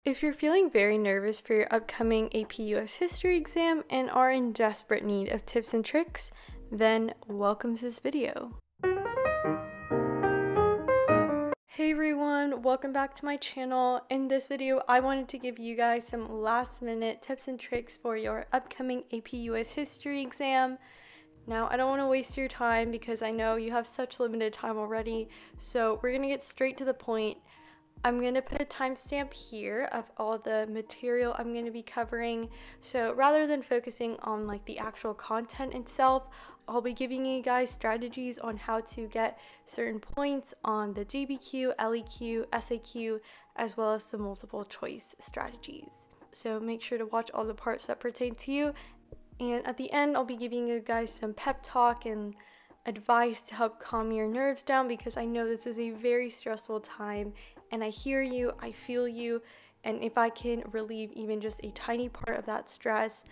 If you're feeling very nervous for your upcoming AP US History exam and are in desperate need of tips and tricks, then welcome to this video. Hey everyone, welcome back to my channel. In this video, I wanted to give you guys some last minute tips and tricks for your upcoming AP US History exam. Now, I don't want to waste your time because I know you have such limited time already, so we're going to get straight to the point. I'm going to put a timestamp here of all the material I'm going to be covering. So rather than focusing on like the actual content itself, I'll be giving you guys strategies on how to get certain points on the GBQ, LEQ, SAQ, as well as the multiple choice strategies. So make sure to watch all the parts that pertain to you. And at the end, I'll be giving you guys some pep talk and advice to help calm your nerves down, because I know this is a very stressful time and I hear you, I feel you, and if I can relieve even just a tiny part of that stress,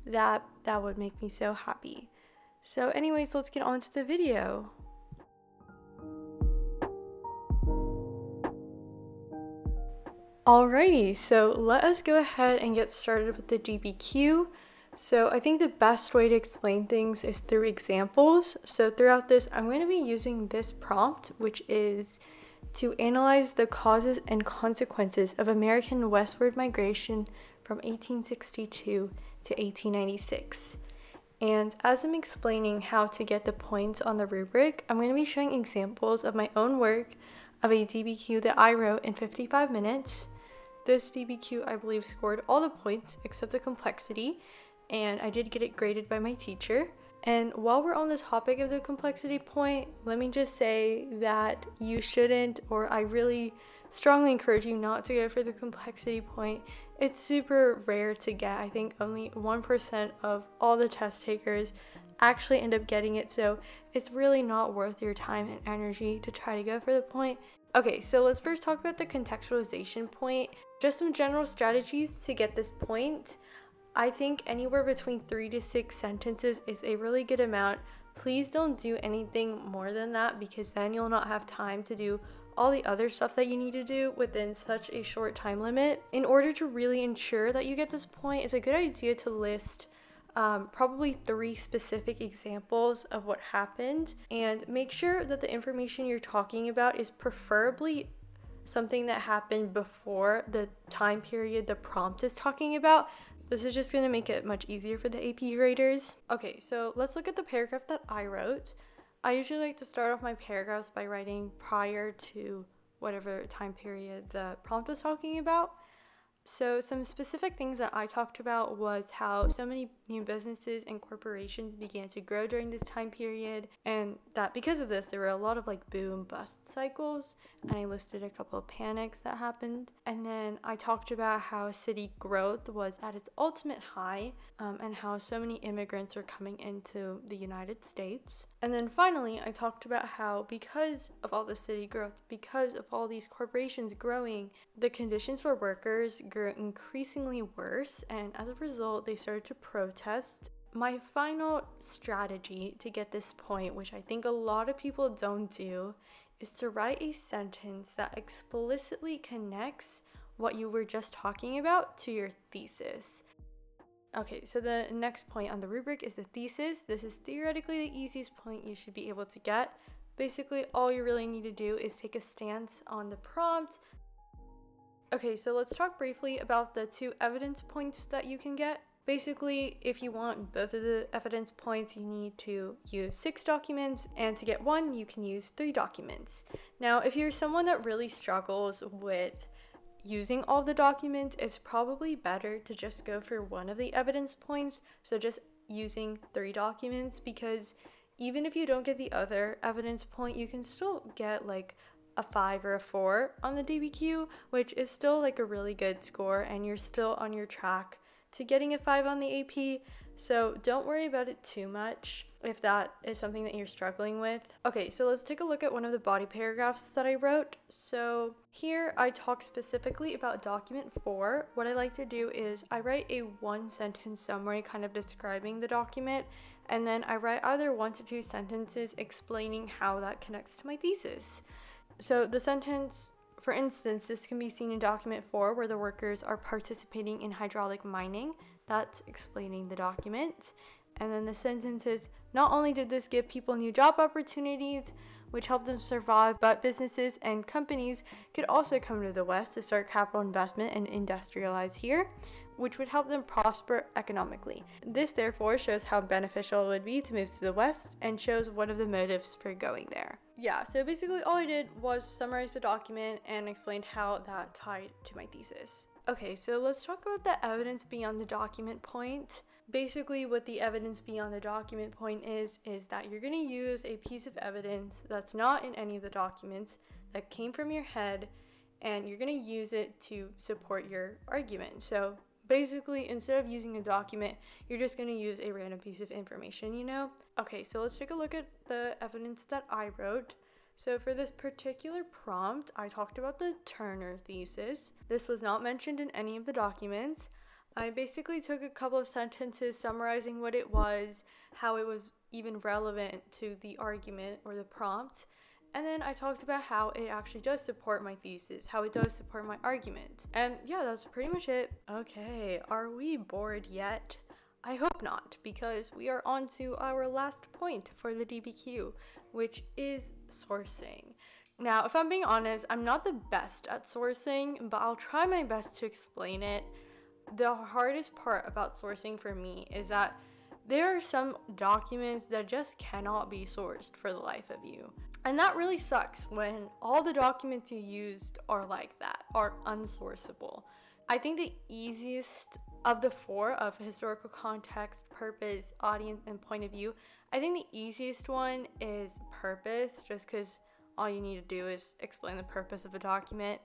that would make me so happy. So anyways, let's get on to the video. Alrighty, so let us go ahead and get started with the GBQ. So I think the best way to explain things is through examples. So throughout this, I'm going to be using this prompt, which is to analyze the causes and consequences of American westward migration from 1862 to 1896. And as I'm explaining how to get the points on the rubric, I'm going to be showing examples of my own work of a DBQ that I wrote in 55 minutes. This DBQ, I believe, scored all the points except the complexity, and I did get it graded by my teacher. And while we're on the topic of the complexity point, let me just say that you shouldn't, or I really strongly encourage you not to go for the complexity point. It's super rare to get. I think only 1% of all the test takers actually end up getting it, so it's really not worth your time and energy to try to go for the point. Okay, so let's first talk about the contextualization point. Just some general strategies to get this point. I think anywhere between 3 to 6 sentences is a really good amount. Please don't do anything more than that, because then you'll not have time to do all the other stuff that you need to do within such a short time limit. In order to really ensure that you get this point, it's a good idea to list probably 3 specific examples of what happened, and make sure that the information you're talking about is preferably something that happened before the time period the prompt is talking about. This is just going to make it much easier for the AP graders. Okay, so let's look at the paragraph that I wrote. I usually like to start off my paragraphs by writing prior to whatever time period the prompt was talking about. So some specific things that I talked about was how so many new businesses and corporations began to grow during this time period, and that because of this there were a lot of like boom bust cycles, and I listed a couple of panics that happened. And then I talked about how city growth was at its ultimate high, and how so many immigrants were coming into the United States. And then finally I talked about how because of all the city growth, because of all these corporations growing, the conditions for workers grew increasingly worse, and as a result they started to protest. My final strategy to get this point, which I think a lot of people don't do, is to write a sentence that explicitly connects what you were just talking about to your thesis. Okay, so the next point on the rubric is the thesis. This is theoretically the easiest point you should be able to get. Basically, all you really need to do is take a stance on the prompt. Okay, so let's talk briefly about the 2 evidence points that you can get. Basically, if you want both of the evidence points, you need to use 6 documents, and to get 1, you can use 3 documents. Now, if you're someone that really struggles with using all the documents, it's probably better to just go for 1 of the evidence points, so just using 3 documents, because even if you don't get the other evidence point, you can still get like a 5 or a 4 on the DBQ, which is still like a really good score, and you're still on your track to getting a 5 on the AP. So don't worry about it too much if that is something that you're struggling with. Okay, so let's take a look at one of the body paragraphs that I wrote. So here I talk specifically about document 4. What I like to do is I write a 1-sentence summary kind of describing the document, and then I write either 1 to 2 sentences explaining how that connects to my thesis. So the sentence For instance, this can be seen in document 4 where the workers are participating in hydraulic mining. That's explaining the document. And then the sentence is, not only did this give people new job opportunities, which helped them survive, but businesses and companies could also come to the West to start capital investment and industrialize here, which would help them prosper economically. This therefore shows how beneficial it would be to move to the West and shows one of the motives for going there. Yeah, so basically all I did was summarize the document and explained how that tied to my thesis. Okay, so let's talk about the evidence beyond the document point. Basically, what the evidence beyond the document point is that you're going to use a piece of evidence that's not in any of the documents, that came from your head, and you're going to use it to support your argument. So basically, instead of using a document, you're just going to use a random piece of information, you know? Okay, so let's take a look at the evidence that I wrote. So for this particular prompt, I talked about the Turner thesis. This was not mentioned in any of the documents. I basically took a couple of sentences summarizing what it was, how it was even relevant to the argument or the prompt, and then I talked about how it actually does support my thesis, how it does support my argument. And yeah, that's pretty much it. Okay, are we bored yet? I hope not, because we are on to our last point for the DBQ, which is sourcing. Now, if I'm being honest, I'm not the best at sourcing, but I'll try my best to explain it. The hardest part about sourcing for me is that there are some documents that just cannot be sourced for the life of you. And that really sucks when all the documents you used are like that, are unsourceable. I think the easiest of the four of historical context, purpose, audience, and point of view, I think the easiest one is purpose, just because all you need to do is explain the purpose of a document.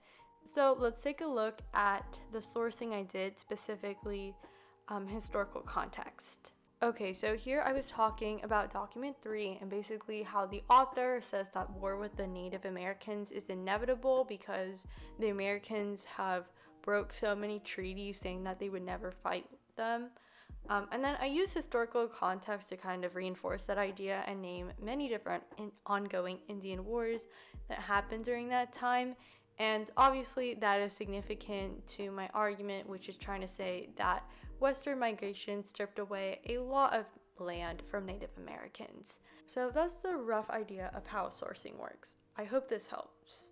So let's take a look at the sourcing I did, specifically historical context. Okay, so here I was talking about document 3 and basically how the author says that war with the Native Americans is inevitable because the Americans have broke so many treaties saying that they would never fight them. And then I use historical context to kind of reinforce that idea and name many different ongoing Indian wars that happened during that time. And obviously that is significant to my argument, which is trying to say that Western migration stripped away a lot of land from Native Americans. So that's the rough idea of how sourcing works. I hope this helps.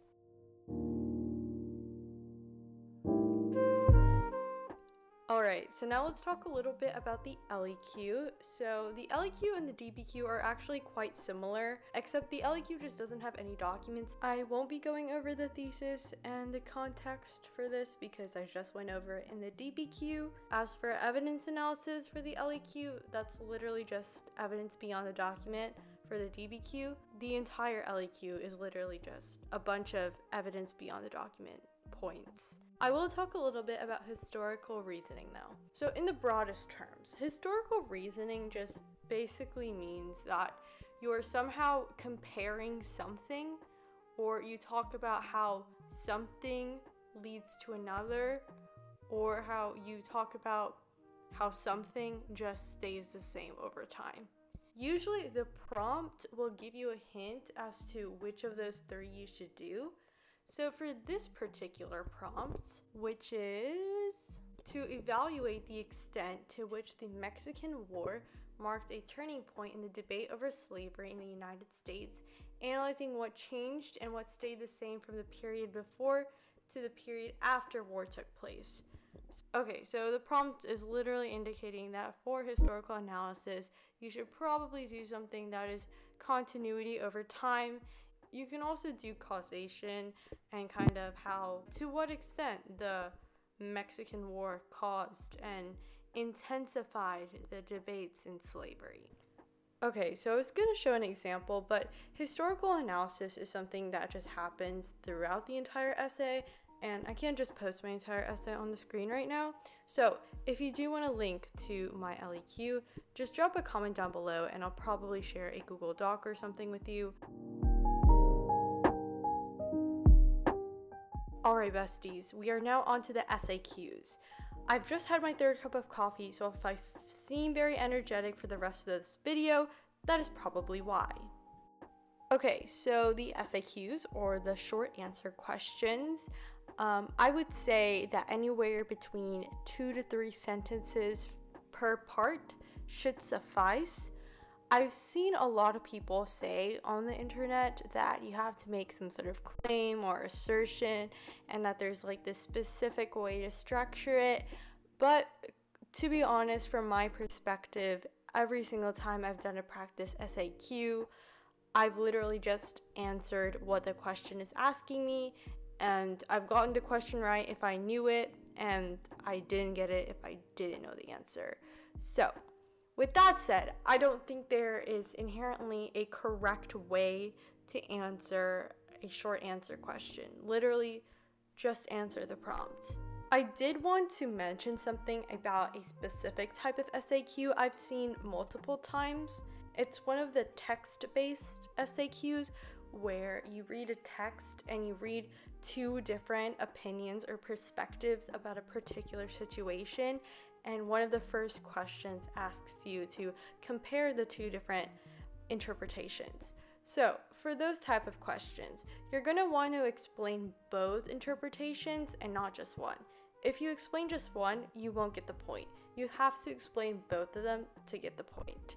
Alright, so now let's talk a little bit about the LEQ. So the LEQ and the DBQ are actually quite similar, except the LEQ just doesn't have any documents. I won't be going over the thesis and the context for this because I just went over it in the DBQ. As for evidence analysis for the LEQ, that's literally just evidence beyond the document. For the DBQ, the entire LEQ is literally just a bunch of evidence beyond the document points. I will talk a little bit about historical reasoning though. So in the broadest terms, historical reasoning just basically means that you are somehow comparing something, or you talk about how something leads to another, or how you talk about how something just stays the same over time. Usually the prompt will give you a hint as to which of those three you should do. So for this particular prompt, which is to evaluate the extent to which the Mexican War marked a turning point in the debate over slavery in the United States, analyzing what changed and what stayed the same from the period before to the period after war took place. Okay, so the prompt is literally indicating that for historical analysis, you should probably do something that is continuity over time. You can also do causation and kind of how, to what extent the Mexican War caused and intensified the debates in slavery. Okay, so it's going to show an example, but historical analysis is something that just happens throughout the entire essay, and I can't just post my entire essay on the screen right now. So if you do want a link to my LEQ, just drop a comment down below and I'll probably share a Google Doc or something with you. Alright besties, we are now on to the SAQs. I've just had my third cup of coffee, so if I seem very energetic for the rest of this video, that is probably why. Okay, so the SAQs, or the short answer questions, I would say that anywhere between 2 to 3 sentences per part should suffice. I've seen a lot of people say on the internet that you have to make some sort of claim or assertion and that there's like this specific way to structure it. But to be honest, from my perspective, every single time I've done a practice SAQ, I've literally just answered what the question is asking me, and I've gotten the question right if I knew it, and I didn't get it if I didn't know the answer. So, with that said, I don't think there is inherently a correct way to answer a short answer question. Literally, just answer the prompt. I did want to mention something about a specific type of SAQ I've seen multiple times. It's one of the text-based SAQs where you read a text and you read 2 different opinions or perspectives about a particular situation, and one of the first questions asks you to compare the 2 different interpretations. So for those type of questions, you're going to want to explain both interpretations and not just one. If you explain just one, you won't get the point. You have to explain both of them to get the point.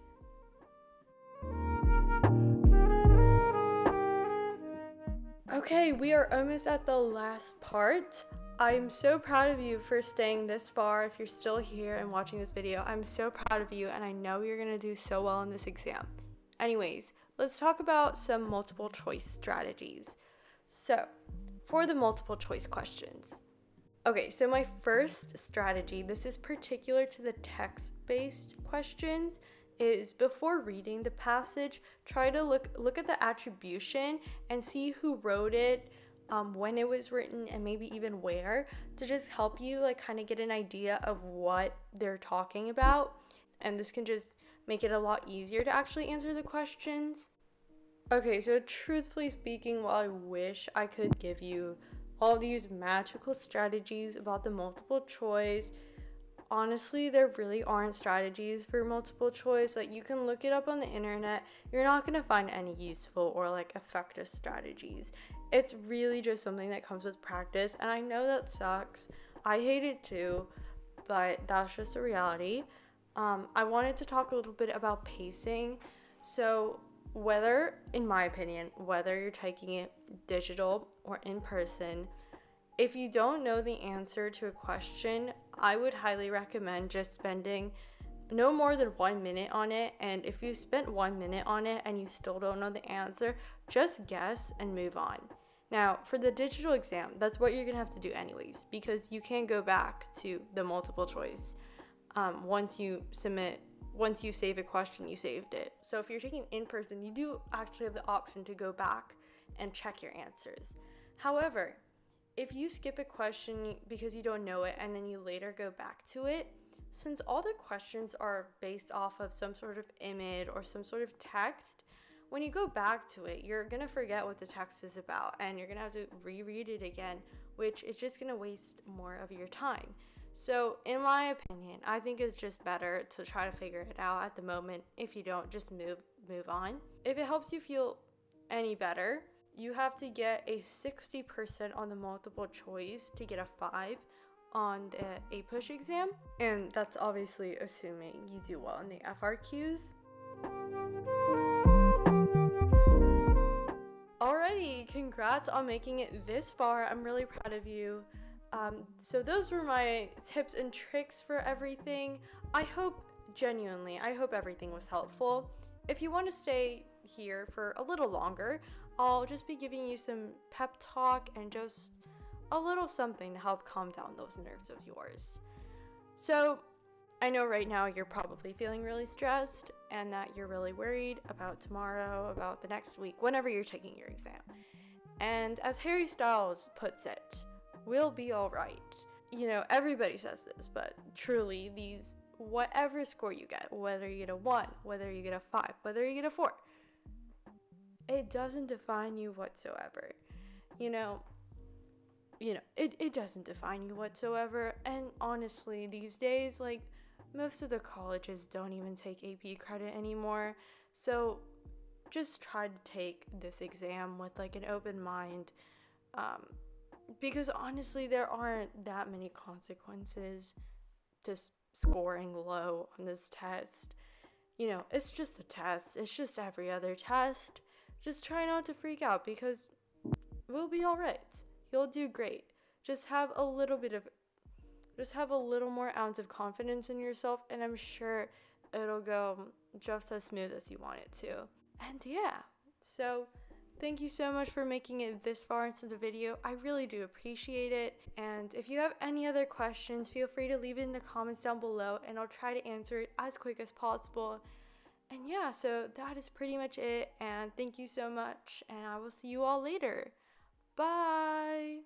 Okay, we are almost at the last part. I'm so proud of you for staying this far. If you're still here and watching this video, I'm so proud of you, and I know you're gonna do so well in this exam. Anyways, let's talk about some multiple choice strategies. So, for the multiple choice questions. Okay, so my first strategy, this is particular to the text-based questions, is before reading the passage, try to look at the attribution and see who wrote it, when it was written, and maybe even where, to just help you like kind of get an idea of what they're talking about. And this can just make it a lot easier to actually answer the questions. Okay, so truthfully speaking, while I wish I could give you all these magical strategies about the multiple choice, honestly, there really aren't strategies for multiple choice. Like, you can look it up on the internet, you're not going to find any useful or like effective strategies. It's really just something that comes with practice, and I know that sucks. I hate it too, but that's just the reality. I wanted to talk a little bit about pacing. So in my opinion, whether you're taking it digital or in person, if you don't know the answer to a question, I would highly recommend just spending no more than 1 minute on it. And if you spent 1 minute on it and you still don't know the answer, just guess and move on. Now, for the digital exam, that's what you're gonna have to do anyways, because you can't go back to the multiple choice. Once you save a question, you saved it. So if you're taking in person, you do actually have the option to go back and check your answers. However, if you skip a question because you don't know it and then you later go back to it, since all the questions are based off of some sort of image or some sort of text, when you go back to it, you're gonna forget what the text is about and you're gonna have to reread it again, which is just gonna waste more of your time. So in my opinion, I think it's just better to try to figure it out at the moment. If you don't, just move on. If it helps you feel any better, you have to get a 60% on the multiple choice to get a 5 on the APUSH exam. And that's obviously assuming you do well in the FRQs. Alrighty, congrats on making it this far. I'm really proud of you. So those were my tips and tricks for everything. I hope everything was helpful. If you want to stay here for a little longer, I'll just be giving you some pep talk and just a little something to help calm down those nerves of yours. So I know right now you're probably feeling really stressed and that you're really worried about tomorrow, about the next week, whenever you're taking your exam. And as Harry Styles puts it, we'll be all right. You know, everybody says this, but truly, whatever score you get, whether you get a 1, whether you get a 5, whether you get a 4, it doesn't define you whatsoever. It doesn't define you whatsoever. And honestly, these days, most of the colleges don't even take AP credit anymore. So just try to take this exam with like an open mind, because honestly there aren't that many consequences to scoring low on this test. You know, it's just a test. It's just every other test. Just try not to freak out because we'll be all right. You'll do great. Just have a little more ounce of confidence in yourself, and I'm sure it'll go just as smooth as you want it to. And yeah, so thank you so much for making it this far into the video. I really do appreciate it. And if you have any other questions, feel free to leave it in the comments down below, and I'll try to answer it as quick as possible. And yeah, so that is pretty much it. And thank you so much, and I will see you all later. Bye!